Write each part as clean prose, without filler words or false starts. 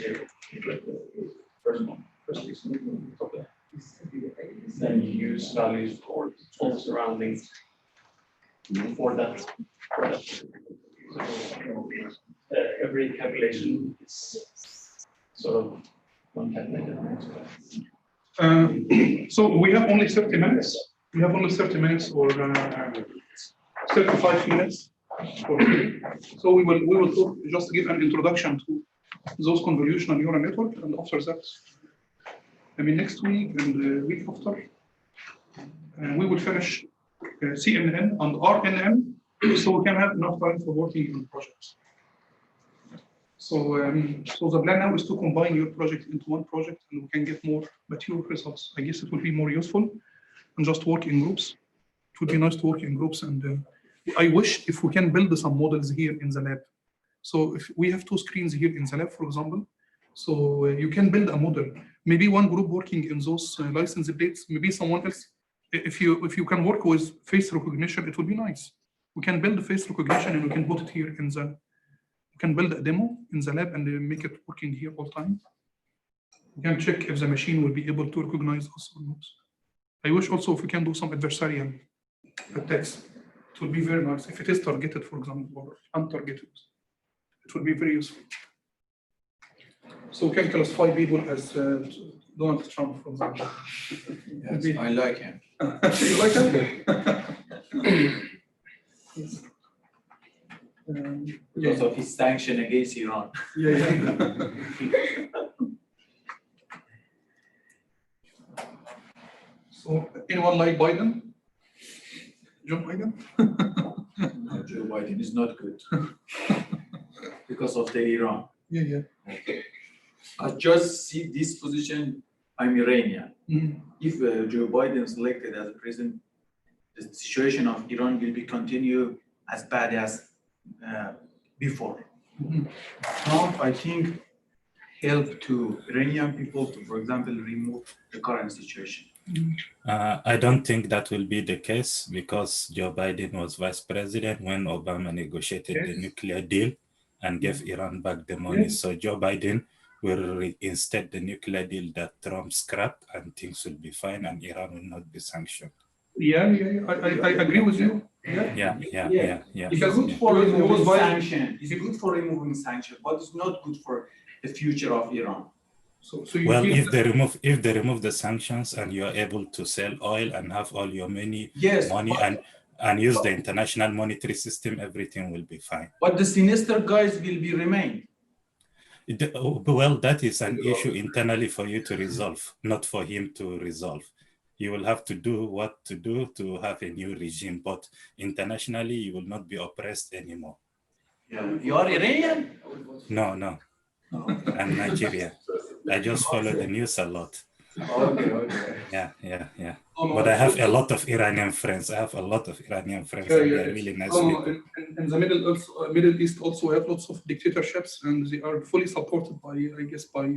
table. First one, first piece. Okay. Then you use values for all surroundings for that. Every calculation is sort of one calculator. So we have only 30 minutes. We have only 30 minutes or 35 minutes. So we will talk, just give an introduction to those convolutional neural network, and after that, next week and the week after, we will finish CNN and RNN, so we can have enough time for working on projects. So, so the plan now is to combine your project into one project, and we can get more mature results. I guess it will be more useful and just work in groups. It would be nice to work in groups, and I wish if we can build some models here in the lab. So if we have two screens here in the lab, for example, so you can build a model. Maybe one group working in those license plates, maybe someone else. If you can work with face recognition, it would be nice. We can build face recognition and we can put it here in the. We can build a demo in the lab and make it working here all the time. We can check if the machine will be able to recognize us or not. I wish also if we can do some adversarial attacks. It would be very nice if it is targeted, for example, or untargeted. It would be very useful. So we can classify people as Donald Trump, for example. Yes, I like him. You like him? Yes. Because of his sanction against Iran. Yeah. So anyone like Biden? Joe Biden? No, Joe Biden is not good. Because of the Iran. Yeah. I just see this position, I'm Iranian. Mm-hmm. If Joe Biden is elected as president, the situation of Iran will be continue as bad as before. Mm-hmm. Trump, I think, helped to Iranian people to, for example, remove the current situation. I don't think that will be the case because Joe Biden was vice president when Obama negotiated the nuclear deal and gave Iran back the money. So Joe Biden will reinstate the nuclear deal that Trump scrapped, and things will be fine and Iran will not be sanctioned. Yeah. I agree with you. Yeah. It's good for removing sanctions. It's good for removing sanctions, but it's not good for the future of Iran. So you well, if they remove the sanctions and you are able to sell oil and have all your money and use the international monetary system, everything will be fine. But the sinister guys will be remain. Well, that is an issue internally for you to resolve, not for him to resolve. You will have to do what to do to have a new regime, but internationally you will not be oppressed anymore. Yeah. You are Iranian? No. I'm Nigerian. I just follow the news a lot. Okay. Yeah. But I have a lot of Iranian friends. They're really nice people. In the Middle East also have lots of dictatorships, and they are fully supported by, I guess, by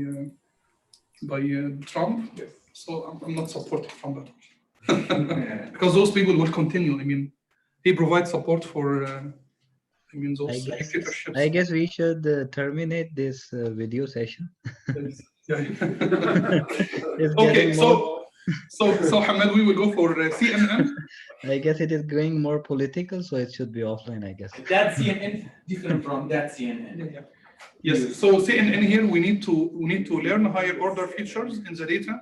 Trump. Yes. So I'm not supporting Trump at all. Because those people will continue. He provides support for those dictatorships. I guess we should terminate this video session. Okay, so Hamad, we will go for CNN. I guess it is going more political, so it should be offline, I guess. That CNN different from that CNN. Yes. So CNN here we need to learn higher order features in the data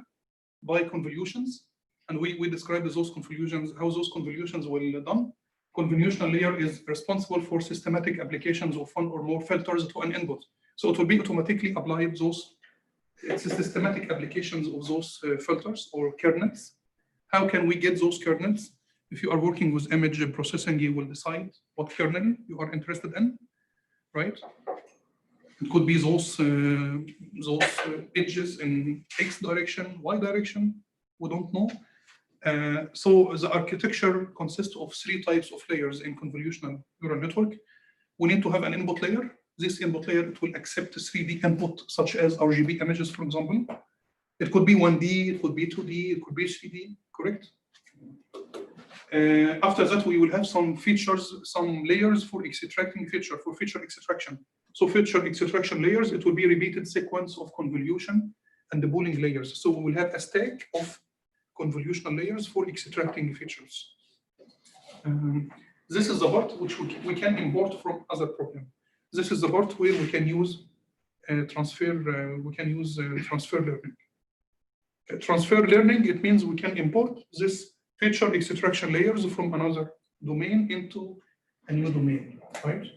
by convolutions, and we describe those convolutions, how those convolutions will be done. Convolutional layer is responsible for systematic applications of one or more filters to an input. So it will be automatically applied those. It's a systematic applications of those filters or kernels. How can we get those kernels? If you are working with image processing, you will decide what kernel you are interested in, right? It could be those edges in X direction, Y direction, we don't know. So the architecture consists of 3 types of layers in convolutional neural network. We need to have an input layer. This input layer, it will accept 3D input, such as RGB images, for example. It could be 1D, it could be 2D, it could be 3D, correct? After that, we will have some features, some layers for extracting feature, for feature extraction. So feature extraction layers, it will be repeated sequence of convolution and the pooling layers. So we will have a stack of convolutional layers for extracting features. This is the part which we can import from other program. This is the part where we can use transfer learning. Transfer learning, it means we can import this feature extraction layers from another domain into a new domain, right?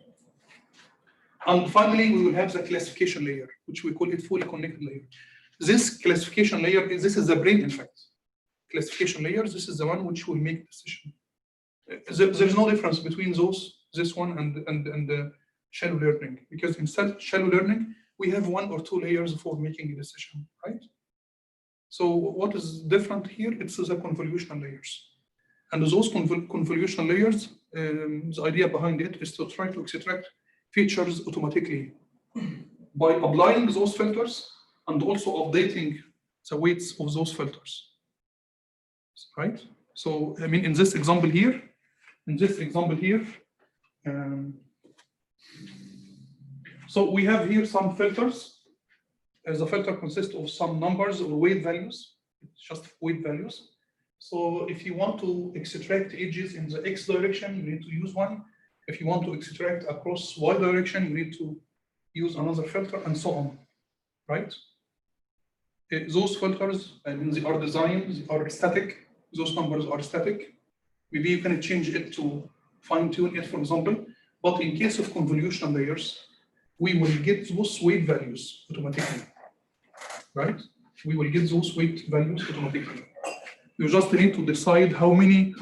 And finally, we will have the classification layer, which we call it fully connected layer. This classification layer, this is the brain, in fact. Classification layer, this is the one which will make decision. There's no difference between this one and the shallow learning, because in shallow learning, we have 1 or 2 layers for making a decision, right? So what is different here? It's the convolutional layers. And those convolutional layers, the idea behind it is to try to extract features automatically by applying those filters and also updating the weights of those filters, right? So, I mean, in this example here, so we have here some filters. The filter consists of some numbers or weight values. It's just weight values. So if you want to extract edges in the X direction, you need to use one. If you want to extract across Y direction, you need to use another filter, and so on, right? Those filters, I mean, they are designed, they are static. Those numbers are static. Maybe you can change it to fine-tune it, for example. But in case of convolutional layers, we will get those weight values automatically, right? We will get those weight values automatically. You just need to decide how many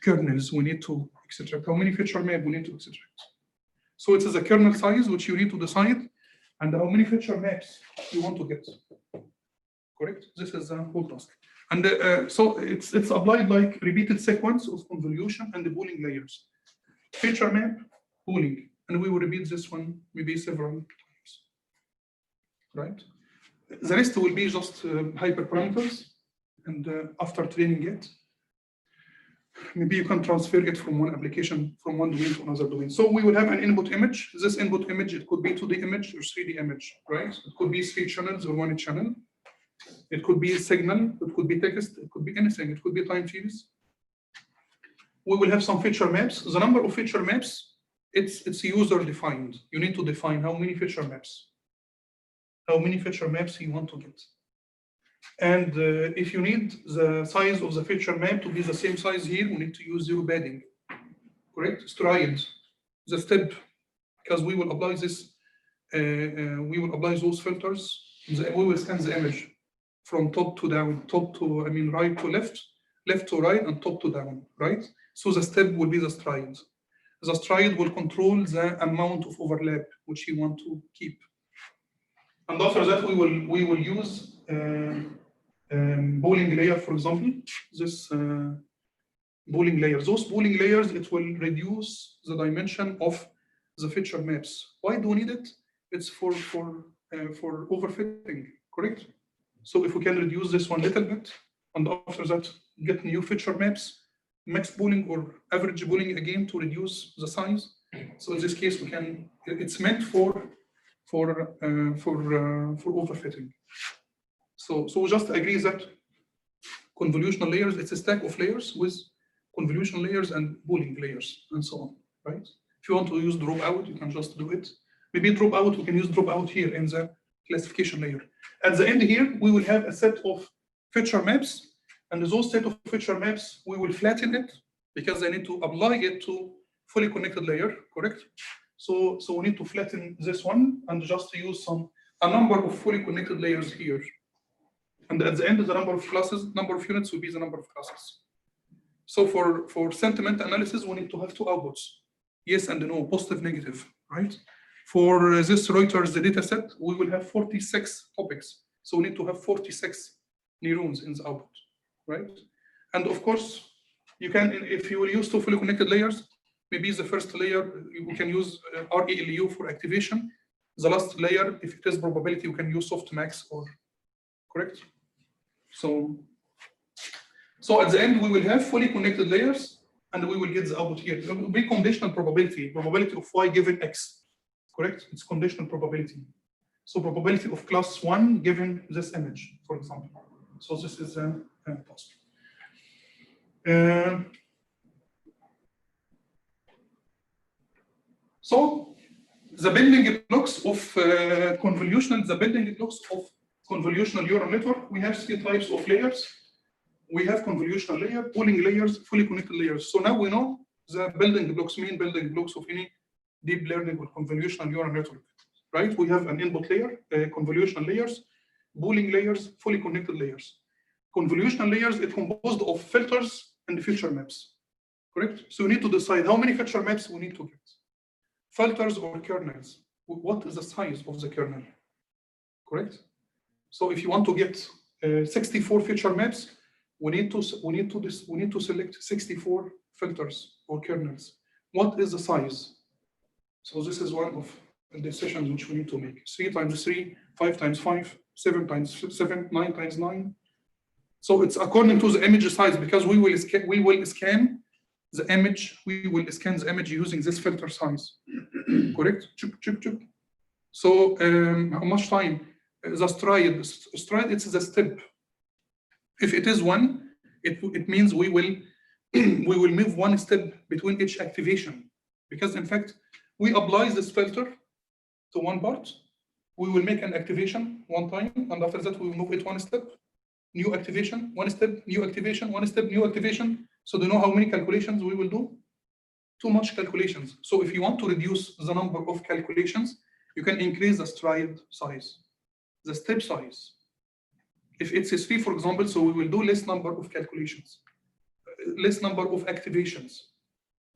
kernels we need to extract, how many feature map we need to extract. So it is a kernel size which you need to decide, and how many feature maps you want to get. Correct? This is the whole task. And so it's applied like repeated sequence of convolution and the pooling layers. Feature map, pooling, and we will repeat this one maybe several times, right? The rest will be just hyperparameters, and after training it, maybe you can transfer it from one application, from one domain to another domain. So we will have an input image. This input image, it could be 2D image or 3D image, right? It could be 3 channels or 1 channel. It could be a signal, it could be text, it could be anything, it could be time series. We will have some feature maps. The number of feature maps, it's user defined. You need to define how many feature maps you want to get. And if you need the size of the feature map to be the same size here, we need to use zero padding, correct? Stride, the step, because we will apply this, we will apply those filters. We will scan the image from top to down, right to left, left to right, and top to down, right? So the step will be the stride. The stride will control the amount of overlap which you want to keep. And after that, we will use pooling layer, for example. This pooling layer. Those pooling layers, it will reduce the dimension of the feature maps. Why do we need it? It's for overfitting, correct? So if we can reduce this one little bit, and after that get new feature maps, max pooling or average pooling again to reduce the size. So in this case, we can. It's meant for overfitting. So we just agree that convolutional layers, it's a stack of layers with convolutional layers and pooling layers and so on, right? If you want to use dropout, you can just do it. Maybe dropout, we can use dropout here in the classification layer. At the end here, we will have a set of feature maps, and those set of feature maps, we will flatten it because I need to apply it to fully connected layer, correct? So we need to flatten this one and just use a number of fully connected layers here. And at the end, the number of classes, number of units will be the number of classes. So for sentiment analysis, we need to have 2 outputs, yes and no, positive, negative, right? For this Reuters data set, we will have 46 topics. So we need to have 46 neurons in the output, right? And of course, you can, if you will use 2 fully connected layers, maybe the first layer, we can use ReLU for activation. The last layer, if it is probability, you can use softmax or correct. So So at the end, we will have fully connected layers, and we will get the output here. It will be conditional probability of y given x, correct? It's conditional probability. So probability of class 1 given this image, for example. So this is a task. So the building blocks of convolutional neural network, we have 3 types of layers. We have convolutional layer, pooling layers, fully connected layers. So now we know the main building blocks of any deep learning or convolutional neural network, right? We have an input layer, convolutional layers, pooling layers, fully connected layers. Convolutional layers, it's composed of filters and feature maps, correct? So we need to decide how many feature maps we need to get. Filters or kernels, what is the size of the kernel, correct? So if you want to get 64 feature maps, we need to select 64 filters or kernels. What is the size? So this is one of the decisions which we need to make. 3 times 3, 5 times 5, 7 times 7, 9 times 9. So it's according to the image size, because we will scan the image using this filter size. Correct? So how much time? The stride, it's the step. If it is 1, it means we will move 1 step between each activation, because in fact we apply this filter to one part. We will make an activation 1 time, and after that we will move it 1 step. New activation, 1 step, new activation, 1 step, new activation. So do you know how many calculations we will do? Too much calculations. So if you want to reduce the number of calculations, you can increase the stride size, the step size. If it's a 3, for example, so we will do less number of calculations, less number of activations.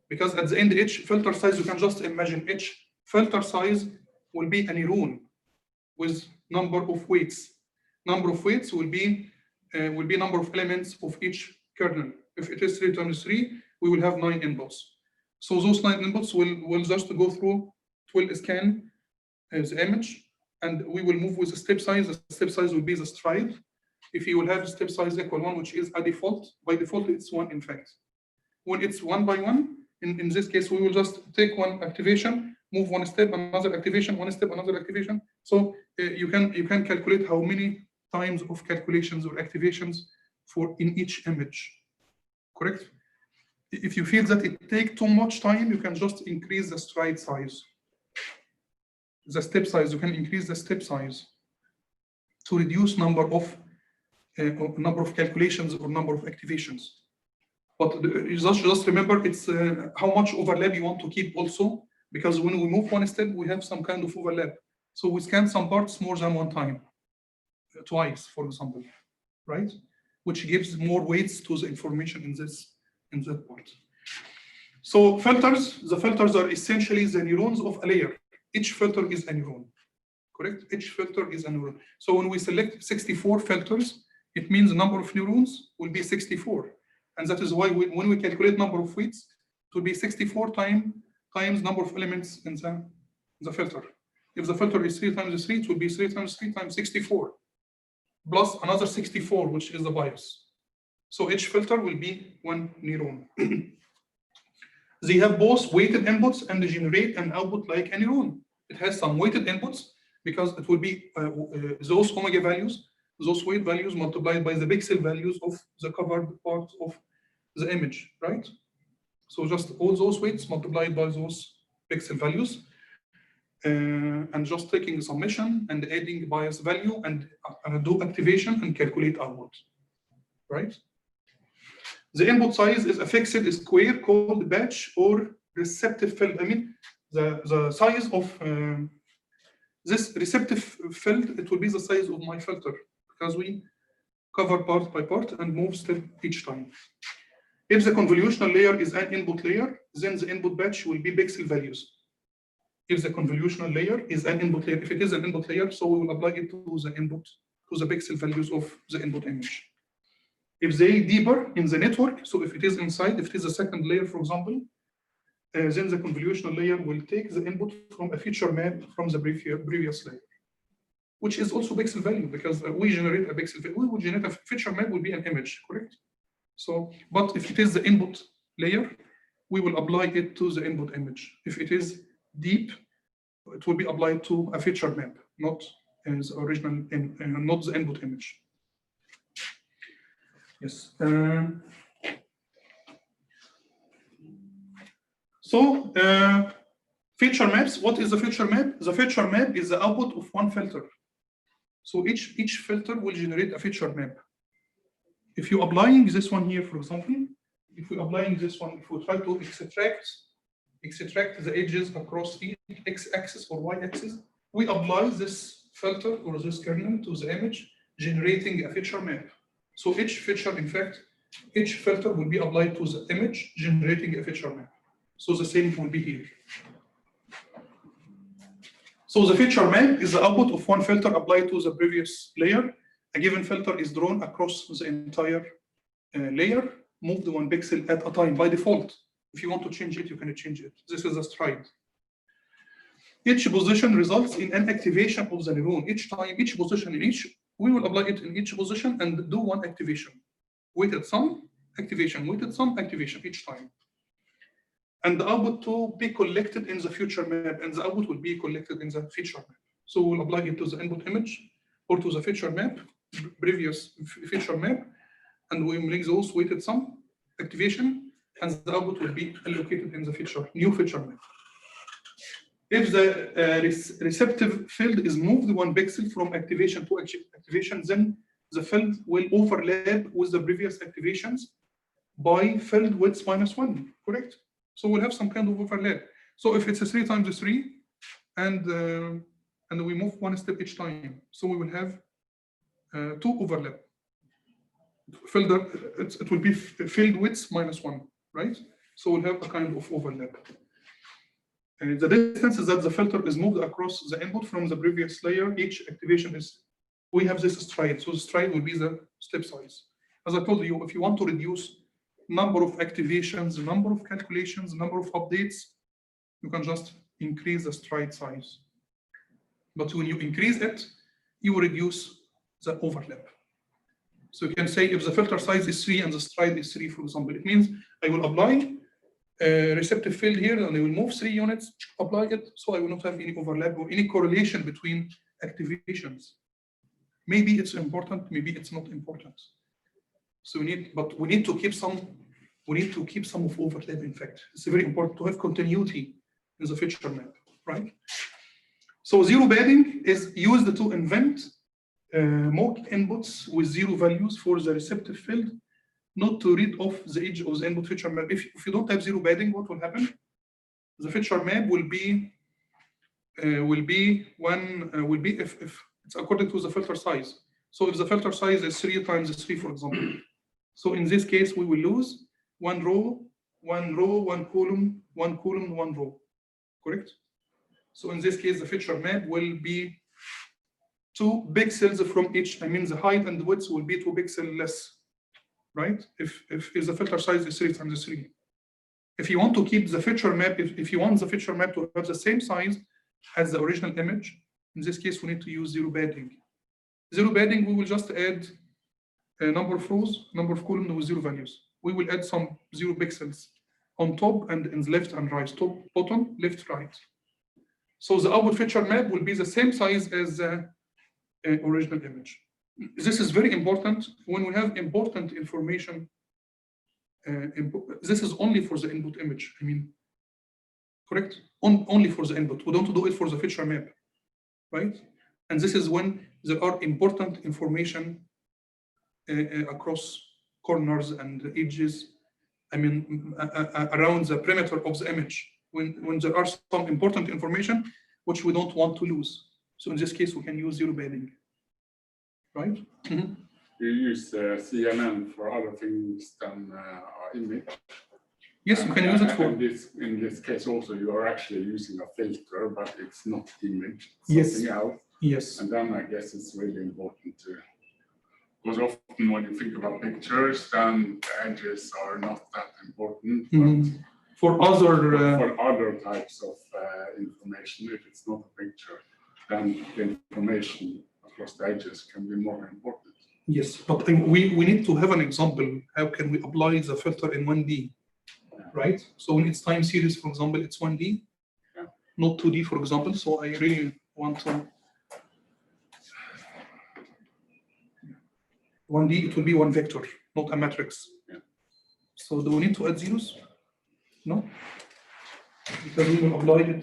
Because at the end, each filter size, you can just imagine each filter size will be a neuron with number of weights. Number of weights will be number of elements of each kernel. If it is 3 times 3, we will have 9 inputs. So those 9 inputs will just go through, it will scan the image, and we will move with the step size. The step size will be the stride. If you will have step size equal 1, which is a default, by default it's 1 in fact. When it's 1 by 1, in this case, we will just take 1 activation, move 1 step, another activation, 1 step, another activation. So you can calculate how many times of calculations or activations in each image, correct? If you feel that it takes too much time, you can just increase the stride size. The step size, you can increase the step size to reduce number of calculations or number of activations. But just remember, it's how much overlap you want to keep also, because when we move 1 step, we have some kind of overlap. So we scan some parts more than 1 time, twice, for example, right? Which gives more weights to the information in that part. So the filters are essentially the neurons of a layer. Each filter is a neuron, correct? Each filter is a neuron. So when we select 64 filters, it means the number of neurons will be 64. And that is why when we calculate number of weights, it will be 64 times number of elements in the filter. If the filter is 3 times 3, it will be 3 times 3 times 64, plus another 64, which is the bias. So each filter will be 1 neuron. They have both weighted inputs and they generate an output like a neuron. It has some weighted inputs because it will be those omega values, those weight values multiplied by the pixel values of the covered part of the image, right? So just all those weights multiplied by those pixel values, and just taking the summation and adding bias value and do activation and calculate output, right? The input size is a fixed square called batch or receptive field. I mean, the size of this receptive field, it will be the size of my filter, because we cover part by part and move step each time. If the convolutional layer is an input layer, then the input batch will be pixel values. If the convolutional layer is an input layer, if it is an input layer, so we will apply it to the input, to the pixel values of the input image. If they deeper in the network, so if it is inside, if it is a second layer, for example, then the convolutional layer will take the input from a feature map from the previous layer, which is also pixel value, because we generate a pixel value. We will generate a feature map will be an image, correct? So, but if it is the input layer, we will apply it to the input image. If it is deep, it will be applied to a feature map, not as original, not the input image. Yes. Feature maps. What is the feature map? The feature map is the output of one filter. So each filter will generate a feature map. If you're applying this one here, for example, if we're applying this one, if we try to extract the edges across the x-axis or y-axis, we apply this filter or this kernel to the image, generating a feature map. So each feature, in fact, each filter will be applied to the image, generating a feature map. So the same will be here. So the feature map is the output of one filter applied to the previous layer. A given filter is drawn across the entire layer, moved 1 pixel at a time by default. If you want to change it, you can change it. This is a stride. Each position results in an activation of the neuron. Each time, each position in each, we will apply it in each position and do one activation. Weighted sum, activation, weighted sum, activation each time. And the output to be collected in the feature map, and the output will be collected in the feature map. So we'll apply it to the input image or to the feature map, previous feature map, and we make those weighted sum, activation, and the output will be allocated in the new feature map. If the receptive field is moved 1 pixel from activation to activation, then the field will overlap with the previous activations by field width -1, correct? So we'll have some kind of overlap. So if it's a 3 times 3, and we move 1 step each time, so we will have 2 overlap. It will be field width -1, right? So we'll have a kind of overlap. The distance is that the filter is moved across the input from the previous layer. Each activation is, we have this stride. So the stride will be the step size. As I told you, if you want to reduce number of activations, number of calculations, number of updates, you can just increase the stride size. But when you increase it, you reduce the overlap. So you can say if the filter size is 3 and the stride is 3, for example, it means I will apply a receptive field here and I will move 3 units, apply it, so I will not have any overlap or any correlation between activations. Maybe it's important, maybe it's not important. So we need to keep some of overlap, in fact. It's very important to have continuity in the feature map, right? So zero padding is used to invent mock inputs with 0 values for the receptive field, not to read off the edge of the input feature map. If you don't have 0 padding, what will happen? The feature map will be if it's according to the filter size. So if the filter size is 3 times 3, for example, so in this case we will lose 1 row, 1 row, 1 column, 1 column, 1 row, correct? So in this case, the feature map will be 2 pixels from each. I mean, the height and the width will be 2 pixels less, right? If the filter size is 3 times 3. If you want to keep the feature map, if you want the feature map to have the same size as the original image, in this case, we need to use 0 padding. 0 padding, we will just add a number of rows, number of columns with 0 values. We will add some 0 pixels on top and in the left and right, top, bottom, left, right. So the output feature map will be the same size as the original image. This is very important when we have important information. This is only for the input image, I mean, correct? Only for the input. We don't do it for the feature map, right? And this is when there are important information across corners and edges, I mean, around the perimeter of the image, when there are some important information which we don't want to lose. So in this case, we can use 0 padding, right? Mm-hmm. You use CNN for other things than image. Yes, you can use it for. In this case also, you are actually using a filter, but it's not image, it's Yes. something else. Yes. And then I guess it's really important to, because often when you think about pictures, then the edges are not that important. Mm-hmm. For other types of information, if it's not a picture, then the information across the edges can be more important. Yes, but we need to have an example. How can we apply the filter in 1D, right? So when it's time series, for example, it's 1D, Yeah. not 2D, for example. So I really want to 1D, it will be one vector, not a matrix. Yeah. So do we need to add zeros? No, because we will apply it.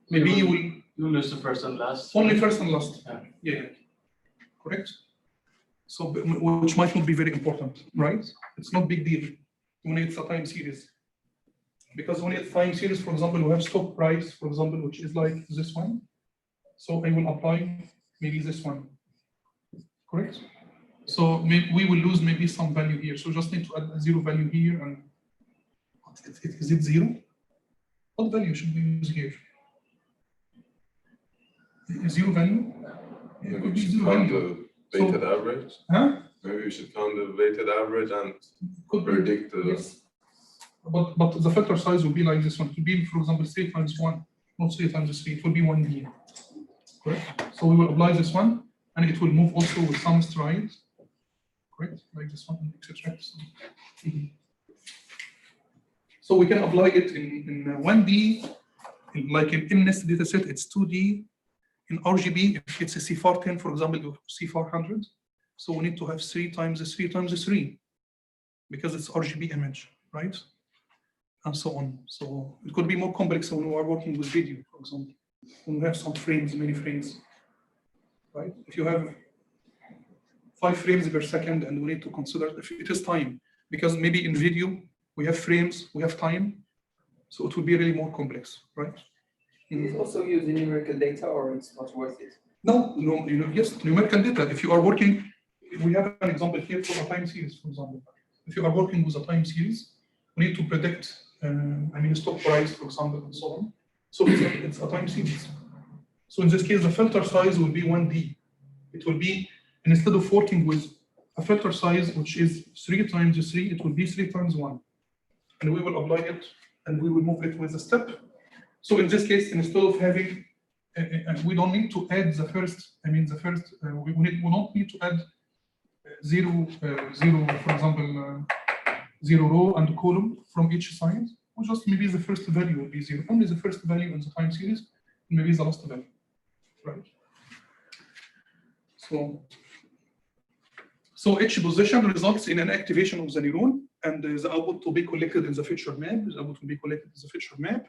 Maybe you will You lose the first and last. only first and last. Yeah. Yeah, correct. So which might not be very important, right? It's not big deal when it's a time series. Because when it's time series, for example, we have stock price, for example, which is like this one. So I will apply maybe this one, correct? So we will lose maybe some value here. So just need to add a zero value here. And is it zero? What value should we use here? Zero value? It Maybe could we be should zero count value. the weighted average. Huh? Maybe we should count the weighted average and Could be. predict the. Yes. But the filter size will be like this one. It will be, for example, 3 times 1, not 3 times 3. It will be 1D. Correct? So we will apply this one, and it will move also with some stride. Correct? Like this one, etc. So we can apply it in 1D, like in MNIST dataset, it's 2D. In RGB, if it's a CFAR10, for example, CFAR100, so we need to have 3 times 3 times 3, because it's RGB image, right? And so on. So it could be more complex when we are working with video, for example. When we have some frames, many frames, right? If you have 5 frames per second, and we need to consider if it is time, because maybe in video we have frames, we have time, so it will be really more complex, right? Is it also using numerical data, or it's not worth it? No, yes, numerical data. If you are working, we have an example here for a time series, for example. If you are working with a time series, we need to predict, stock price, for example, and so on. So it's a time series. So in this case, the filter size will be 1D. It will be, instead of working with a filter size which is 3 times 3, it will be 3 times 1. And we will apply it, and we will move it with a step. So in this case, instead of having, we don't need to add the first, we don't need to add zero, for example, 0 row and column from each side. We just maybe the first value will be 0. Only the first value in the time series, and maybe the last value, right? So each position results in an activation of the neuron, and the output to be collected in the feature map. The output will be collected in the feature map.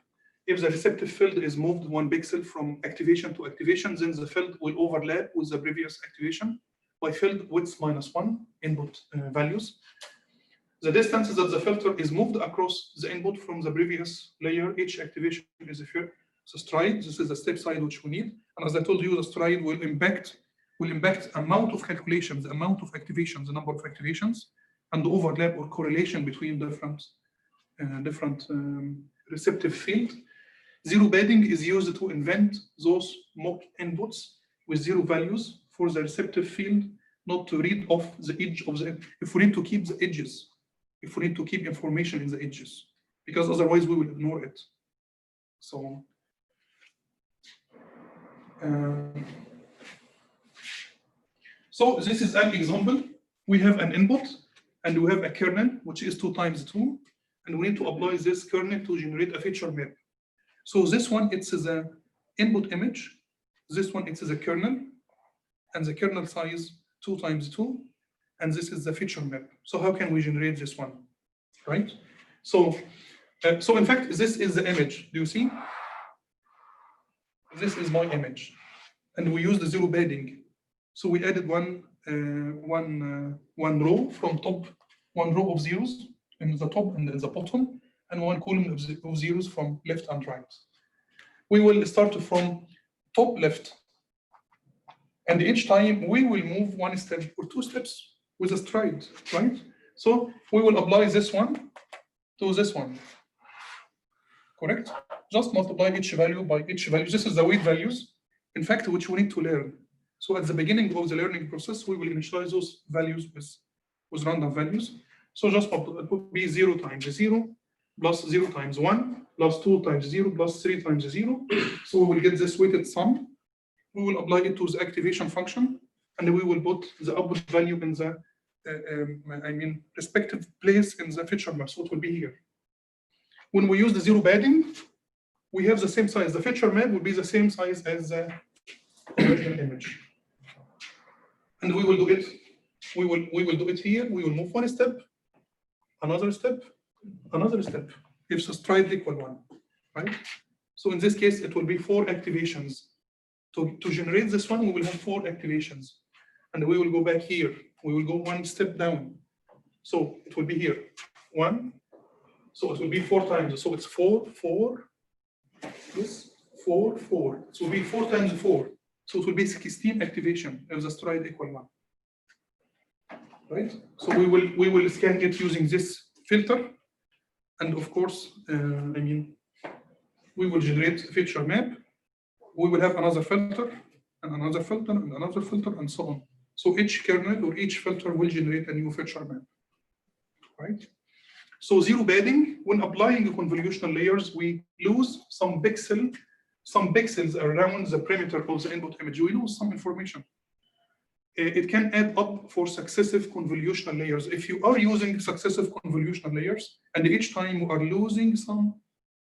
If the receptive field is moved 1 pixel from activation to activation, then the field will overlap with the previous activation by field width -1 input values. The distance that the filter is moved across the input from the previous layer, each activation is a stride. This is the step side which we need. And as I told you, the stride will impact amount of calculations, the amount of activations, the number of activations, and the overlap or correlation between different receptive field. Zero padding is used to invent those mock inputs with 0 values for the receptive field, not to read off the edge of the, if we need to keep the edges, if we need to keep information in the edges, because otherwise we will ignore it. So this is an example. We have an input, and we have a kernel, which is 2 times 2, and we need to apply this kernel to generate a feature map. So this one, it's the input image. This one, it's the kernel, and the kernel size 2 times 2, and this is the feature map. So how can we generate this one, right? So in fact, this is the image. Do you see? This is my image, and we use the 0 padding. So we added one row from top, 1 row of zeros in the top and in the bottom, and 1 column of zeros from left and right. We will start from top left, and each time we will move 1 step or 2 steps with a stride, right? So we will apply this one to this one, correct? Just multiply each value by each value. This is the weight values, in fact, which we need to learn. So at the beginning of the learning process, we will initialize those values with random values. So just it would be 0 times 0 plus 0 times 1 plus 2 times 0 plus 3 times 0. So we will get this weighted sum. We will apply it to the activation function. and we will put the output value in the, respective place in the feature map. So it will be here. When we use the zero padding, we have the same size. The feature map will be the same size as the original image. And we will do it. We will do it here. We will move one step, another step, another step. If the stride equal 1, right? So in this case, it will be 4 activations. To generate this one, we will have 4 activations. And we will go back here. We will go 1 step down. So it will be here. 1. So it will be 4 times. So it's 4, 4, this, 4, 4. So it will be 4 times 4. So it will be 16 activation if the stride equal 1. Right? So we will scan it using this filter. And of course, we will generate a feature map. We will have another filter, and another filter, and another filter, and so on. So each kernel or each filter will generate a new feature map, right? So zero padding, when applying the convolutional layers, we lose some pixels around the perimeter of the input image. We lose some information. It can add up for successive convolutional layers. If you are using successive convolutional layers, and each time you are losing some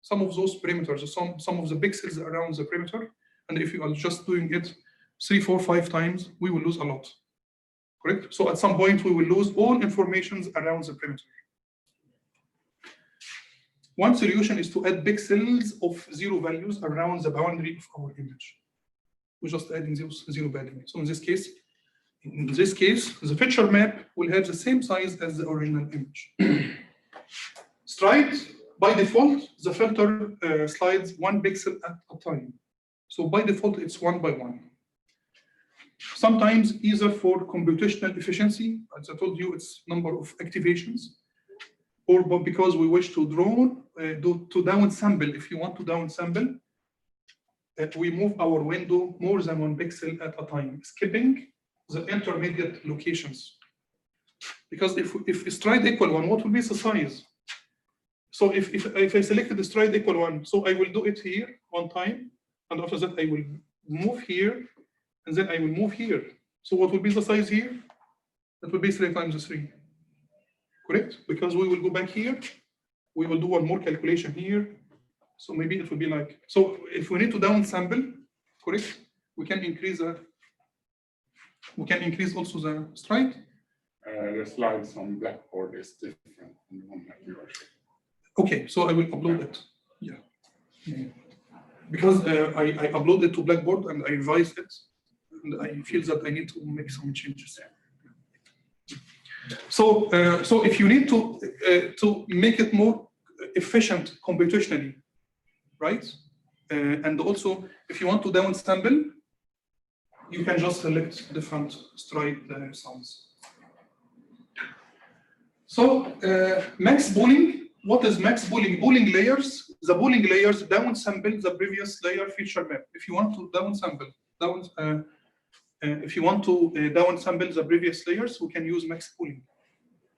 of those perimeters, some of the pixels around the perimeter, and if you are just doing it 3, 4, 5 times, we will lose a lot. Correct? So at some point, we will lose all informations around the perimeter. One solution is to add pixels of zero values around the boundary of our image. We're just adding those zero padding. So in this case, the feature map will have the same size as the original image. Stride, by default, the filter slides 1 pixel at a time. So by default, it's 1 by 1. Sometimes either for computational efficiency, as I told you, it's number of activations, or because we wish to downsample. If you want to downsample, we move our window more than 1 pixel at a time, skipping the intermediate locations. Because if stride equal 1, what will be the size? So if I selected the stride equal 1, so I will do it here 1 time, and after that I will move here, and then I will move here. So what will be the size here? That will be 3 times 3. Correct? Because we will go back here, we will do 1 more calculation here. So maybe it will be like, so if we need to downsample, correct? We can increase also the stride. The slides on Blackboard is different from the one that you are showing. Okay, so I will upload it. Yeah. Because I uploaded it to Blackboard and I revised it, and I feel that I need to make some changes. So if you need to make it more efficient computationally, right? And also, if you want to downsample, you can just select different stride sounds. So max pooling. What is max pooling? Pooling layers. The pooling layers downsample the previous layer feature map. If you want to downsample the previous layers, we can use max pooling.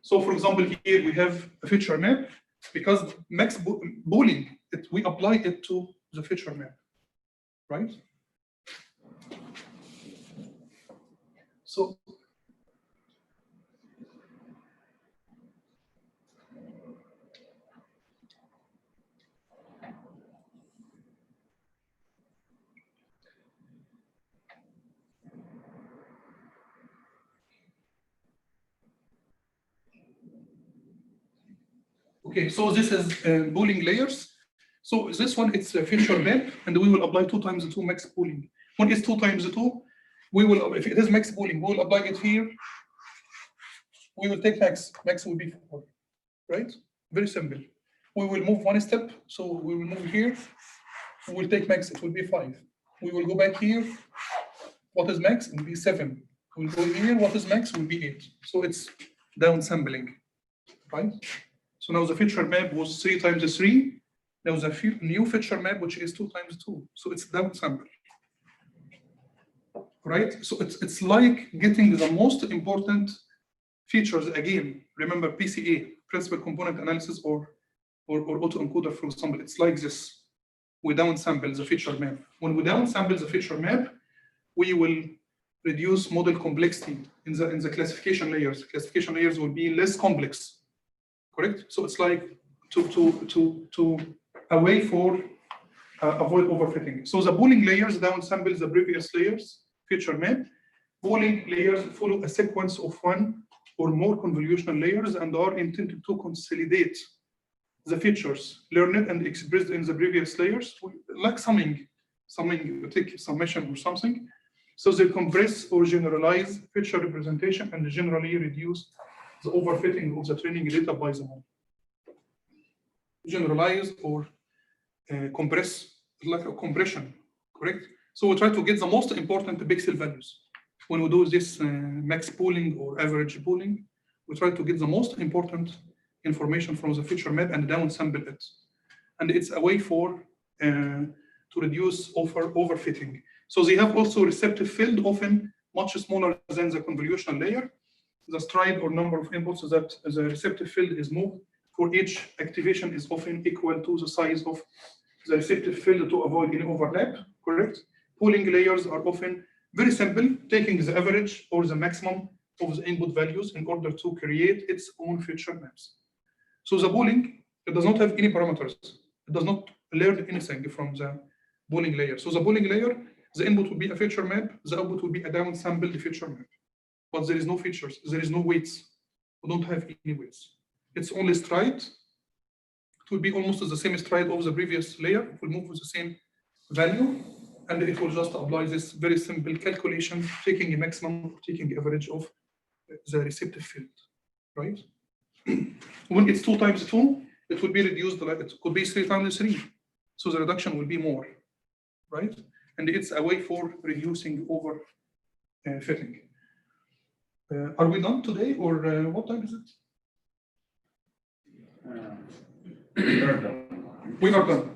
So, for example, here we have a feature map. Because max pooling, we apply it to the feature map, right? So. Okay, so this is pooling layers. So this one, it's a feature map, and we will apply 2 times 2 max pooling. When it's 2 times 2, we will, if it is max pooling, we will apply it here. We will take max. Max will be 4, right? Very simple. We will move 1 step. So we will move here. We will take max. It will be 5. We will go back here. What is max? It will be 7. We'll go here. What is max? It will be 8. So it's downsampling, right? So now the feature map was 3 times 3. There was a new feature map, which is 2 times 2. So it's downsample, right? So it's like getting the most important features again. Remember PCA, Principal Component Analysis, or autoencoder, for example. It's like this. We downsample the feature map. When we downsample the feature map, we will reduce model complexity in the classification layers. Classification layers will be less complex, correct? So it's like to a way for avoid overfitting. So the pooling layers downsample the previous layers feature map. Pooling layers follow a sequence of one or more convolutional layers and are intended to consolidate the features learned and expressed in the previous layers, like summing, take summation or something. So they compress or generalize feature representation and generally reduce the overfitting of the training data by the model. Generalize or compress, like a compression, correct? So we try to get the most important pixel values. When we do this max pooling or average pooling, we try to get the most important information from the feature map and downsample it. And it's a way for to reduce overfitting. So they have also receptive field, often much smaller than the convolutional layer. The stride or number of inputs that the receptive field is moved for each activation is often equal to the size of the receptive field to avoid any overlap, correct? Pooling layers are often very simple, taking the average or the maximum of the input values in order to create its own feature maps. So the pooling, it does not have any parameters. It does not learn anything from the pooling layer. So the pooling layer, the input will be a feature map, the output will be a downsampled feature map. But there is no features, there is no weights. We don't have any weights. It's only stride. It will be almost the same stride of the previous layer. It will move with the same value. And it will just apply this very simple calculation, taking a maximum or taking average of the receptive field, right? When it's 2 times 2, it will be reduced, like it could be 3 times 3. So the reduction will be more, right? And it's a way for reducing overfitting. Are we done today, or what time is it? We are done.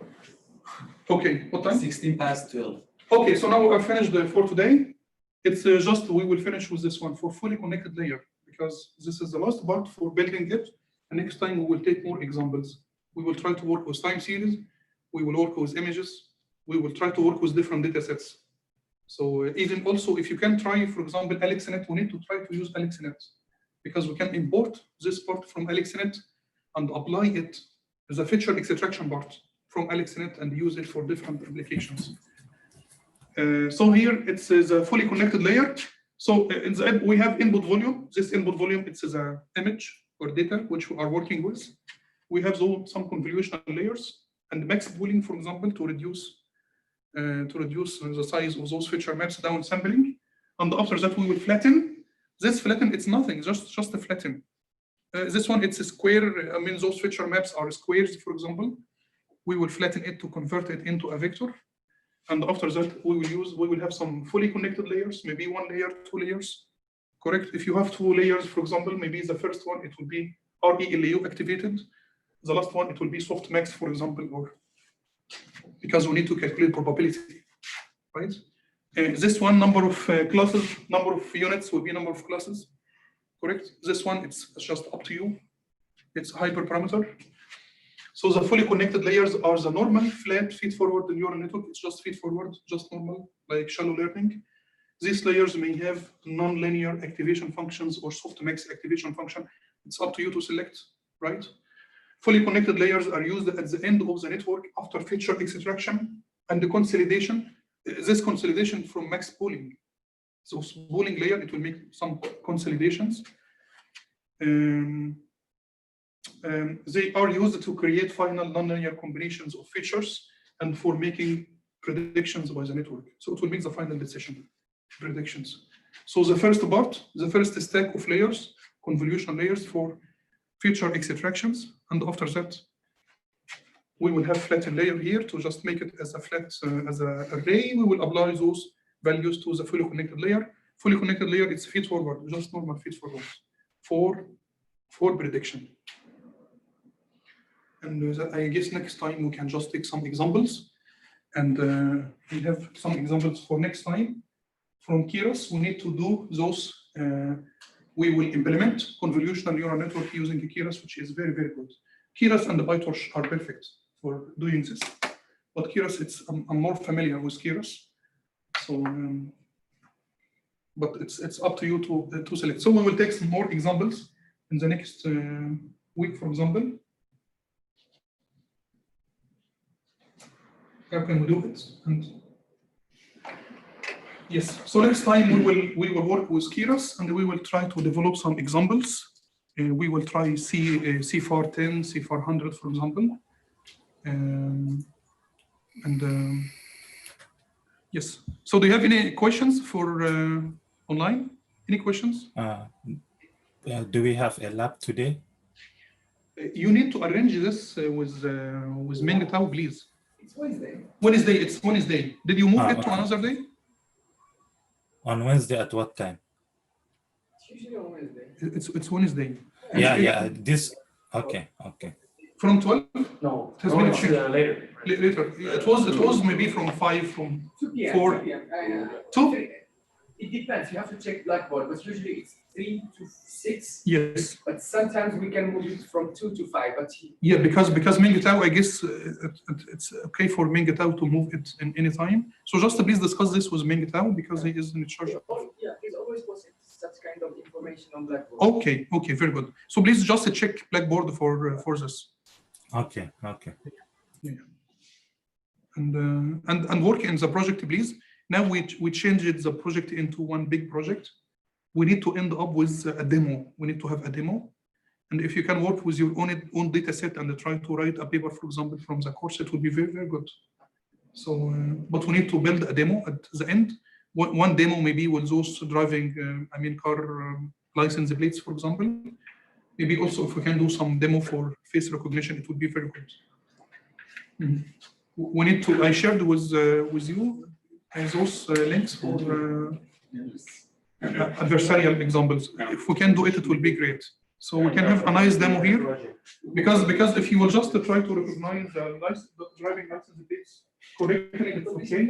Okay, what time? 16 past 12. Okay, so now we are finished for today. It's just, we will finish with this one for fully connected layer, because this is the last part for building it. And next time we will take more examples. We will try to work with time series. We will work with images. We will try to work with different data sets. So even also, if you can try, for example, AlexNet, we need to try to use AlexNet, because we can import this part from AlexNet and apply it as a feature extraction part from AlexNet and use it for different applications. So here it's a fully connected layer. So in the end, we have input volume. This input volume, it's an image or data which we are working with. We have some convolutional layers and max pooling, for example, to reduce the size of those feature maps down sampling. And after that, we will flatten. This flatten, it's nothing, just a flatten. This one, it's a square. I mean, those feature maps are squares, for example. We will flatten it to convert it into a vector. And after that, we will have some fully connected layers, maybe 1 layer, 2 layers, correct? If you have 2 layers, for example, maybe the first one, it will be RELU activated. The last one, it will be softmax, for example, or because we need to calculate probability, right? This one, number of classes, number of units will be number of classes, correct? This one, it's just up to you. It's a hyperparameter. So the fully connected layers are the normal flat feed-forward neural network. It's just feed-forward, just normal, like shallow learning. These layers may have non-linear activation functions or softmax activation function. It's up to you to select, right? Fully connected layers are used at the end of the network after feature extraction and the consolidation. This consolidation from max pooling. So pooling layer, it will make some consolidations. They are used to create final nonlinear combinations of features and for making predictions by the network. So it will make the final decision predictions. So the first part, the first stack of layers, convolutional layers for feature extractions. And after that, we will have flattened layer here to just make it as a flat, as an array. We will apply those values to the fully connected layer. Fully connected layer, it's feed forward, just normal feed forward for prediction. And I guess next time we can just take some examples. And we have some examples for next time. From Keras, we need to do those. We will implement convolutional neural network using Keras, which is very, very good. Keras and the PyTorch are perfect for doing this. But Keras, I'm more familiar with Keras. So but it's up to you to select. So we will take some more examples in the next week, for example. How can we do it? And yes, so next time we will work with Keras and we will try to develop some examples. We will try CFAR 10, CFAR 100, for example. Yes. So do you have any questions for online? Any questions? Do we have a lab today? You need to arrange this with Meng Tao, please. It's Wednesday. Wednesday. It's Wednesday. Did you move it to Okay. another day? On Wednesday at what time? It's usually on Wednesday. It's Wednesday. Yeah. This. Okay. From 12? No, It has been it's, changed. later. Later. It was maybe from 5, from 2 p.m. 4. 2 p.m. 2? It depends. You have to check Blackboard, but usually it's 3 to 6. Yes. But sometimes we can move it from 2 to 5. But Yeah, because Meng Tao, I guess it's okay for Meng Tao to move it in any time. So just please discuss this with Meng Tao because he is in charge. he's always posting such kind of information on Blackboard. Okay, very good. So please just check Blackboard for this. Okay. Yeah. And work in the project, please. Now we changed the project into one big project. We need to end up with a demo. We need to have a demo. And if you can work with your own data set and try to write a paper, for example, from the course, it will be very, very good. So, but we need to build a demo at the end. One demo maybe with those driving, car license plates, for example. Maybe also if we can do some demo for face recognition, it would be very good. We need to, I shared with you those links for adversarial examples. If we can do it, it will be great. So we can have a nice demo here, because if you will just try to recognize the driving license plates correctly, it's okay,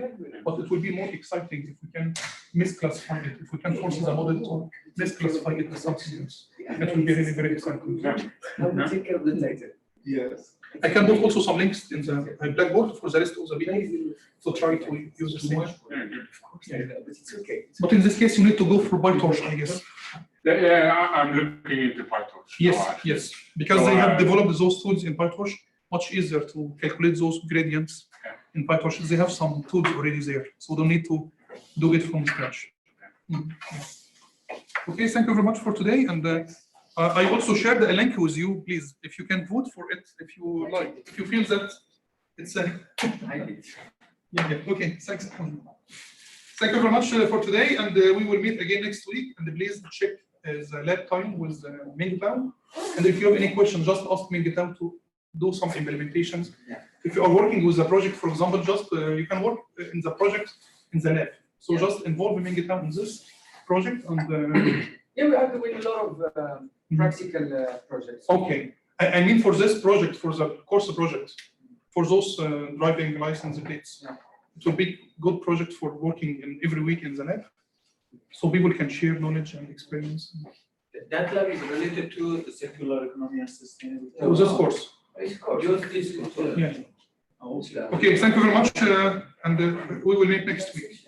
but it will be more exciting if we can misclassify it, if we can force the model to misclassify it with something else. It will be really very exciting. How we take care of the data. Yes. I can put also some links in the Blackboard for the rest of the video to try to use the same. But it's okay. But in this case, you need to go for PyTorch, I guess. I'm looking into PyTorch. Yes, because they have developed those tools in PyTorch, much easier to calculate those gradients in PyTorch. They have some tools already there, so don't need to do it from scratch. Okay, thank you very much for today. And I also shared a link with you, please, if you can vote for it, if you like, if you feel that it's a... Okay, thanks. Thank you very much for today, and we will meet again next week. And please check the lab time with Meng Tao. And if you have any questions, just ask Meng Tao to do some implementations. If you are working with a project, for example, just you can work in the project in the lab. So just involve Meng Tao in this project. And yeah, we are doing a lot of practical projects. okay, I mean for this project, for the course project, for those driving license plates. It will be good project for working in every week in the lab, so people can share knowledge and experience. That lab is related to the circular economy and sustainability. So this course. Just this course. Yeah. Okay, thank you very much, and we will meet next week.